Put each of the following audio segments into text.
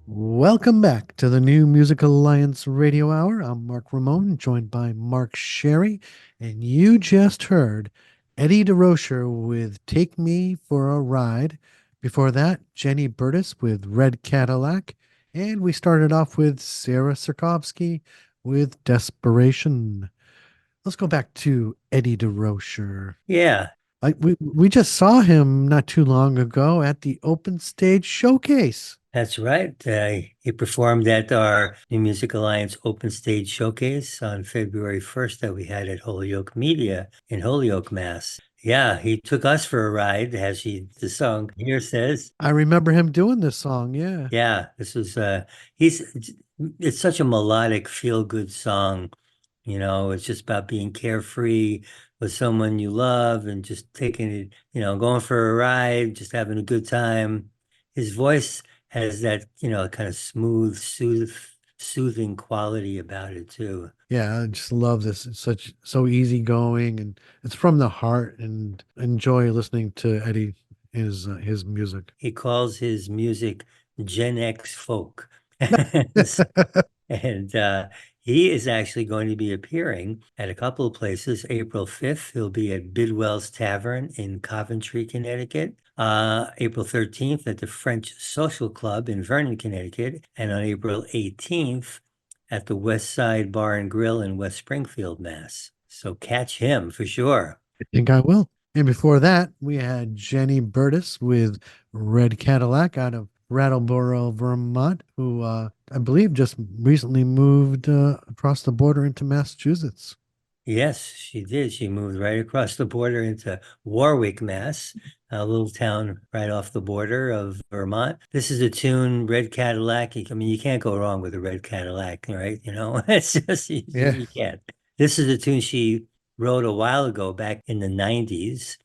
Welcome back to the New Music Alliance Radio Hour. I'm Mark Ramone, joined by Mark Sherry, and you just heard Eddie DeRocher with Take Me for a Ride. Before that, Jenny Burtis with Red Cadillac, and we started off with Sarah Serkosky with Desperation. Let's go back to Eddie DeRocher. Yeah, We just saw him not too long ago at the Open Stage Showcase. that's right. He performed at our New Music Alliance Open Stage Showcase on February 1st that we had at Holyoke Media in Holyoke, Mass. Yeah, he took us for a ride, as the song here says. I remember him doing this song, yeah. Yeah, this was he's it's such a melodic, feel-good song. It's just about being carefree with someone you love and just taking it, going for a ride, just having a good time. His voice has that, kind of smooth, soothing quality about it too. Yeah, I just love this. It's so easygoing and it's from the heart and enjoy listening to Eddie his music. He calls his music Gen X folk. And he is actually going to be appearing at a couple of places. April 5th, he'll be at Bidwell's Tavern in Coventry, Connecticut. April 13th at the French Social Club in Vernon, Connecticut. And on April 18th at the West Side Bar and Grill in West Springfield, Mass. So catch him for sure. I think I will. And before that, we had Jenny Burtis with Red Cadillac out of Brattleboro, Vermont, who I believe just recently moved across the border into Massachusetts. Yes, she did. She moved right across the border into Warwick, Mass, a little town right off the border of Vermont. This is a tune, Red Cadillac. I mean, you can't go wrong with a Red Cadillac, right? It's just, Yeah. you can't. This is a tune she wrote a while ago, back in the 90s.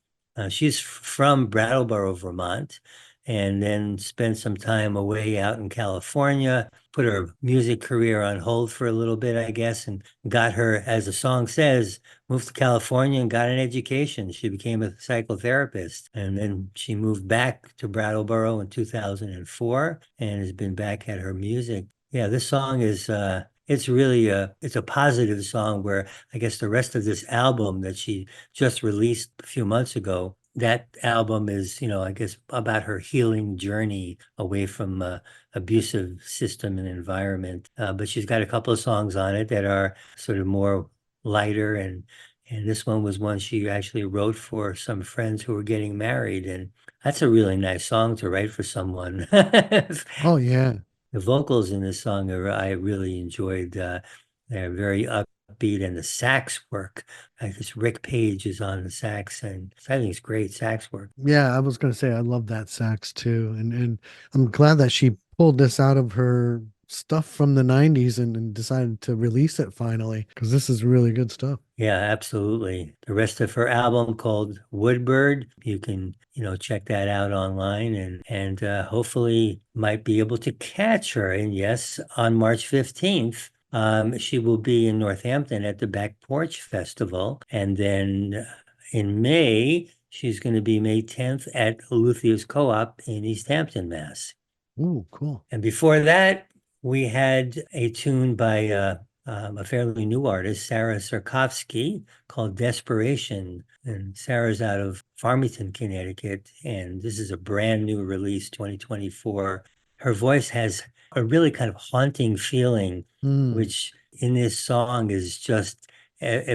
She's from Brattleboro, Vermont, and then spent some time away out in California, put her music career on hold for a little bit, I guess, and got her, as the song says, moved to California and got an education. She became a psychotherapist, and then she moved back to Brattleboro in 2004 and has been back at her music. Yeah, this song is it's really it's a positive song where I guess the rest of this album that she just released a few months ago, that album is, I guess about her healing journey away from abusive system and environment. But she's got a couple of songs on it that are sort of more lighter, and this one was one she actually wrote for some friends who were getting married, and that's a really nice song to write for someone. Oh yeah. The vocals in this song I really enjoyed. They're very upbeat, and the sax work. I guess Rick Page is on the sax, and I think it's great sax work. Yeah, I was gonna say I love that sax too. And I'm glad that she pulled this out of her stuff from the 90s and decided to release it finally, because this is really good stuff. Yeah, absolutely. The rest of her album called Woodbird, you can, check that out online, and hopefully might be able to catch her. And yes, on March 15th, she will be in Northampton at the Back Porch Festival. And then in May, she's going to be May 10th at Luthier's Co-op in East Hampton, Mass. Ooh, cool. And before that, we had a tune by a fairly new artist, Sarah Serkosky, called Desperation. And Sarah's out of Farmington, Connecticut, and this is a brand new release, 2024. Her voice has a really kind of haunting feeling, which in this song is just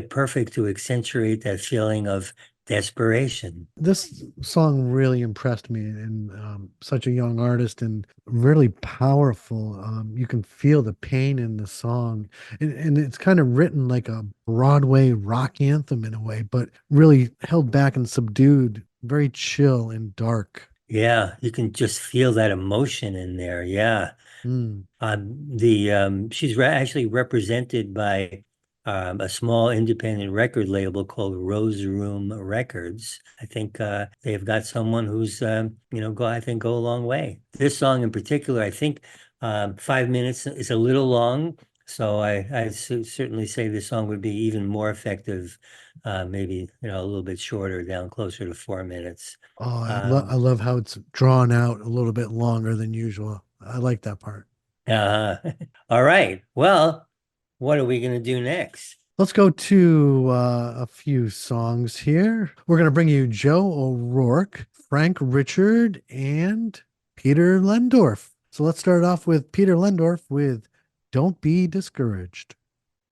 perfect to accentuate that feeling of desperation. This song really impressed me, and such a young artist and really powerful. You can feel the pain in the song, and it's kind of written like a Broadway rock anthem in a way, but really held back and subdued, very chill and dark. Yeah, you can just feel that emotion in there. Yeah. Mm. She's actually represented by a small independent record label called Rose Room Records. I think they've got someone who's go a long way. This song in particular, I think 5 minutes is a little long, so I certainly say this song would be even more effective, maybe a little bit shorter, down closer to 4 minutes. Oh, I love how it's drawn out a little bit longer than usual. I like that part. All right. Well, what are we going to do next? Let's go to a few songs here. We're going to bring you Joe O'Rourke, Frank Richard, and Peter Lehndorff. So let's start off with Peter Lehndorff with Don't Be Discouraged.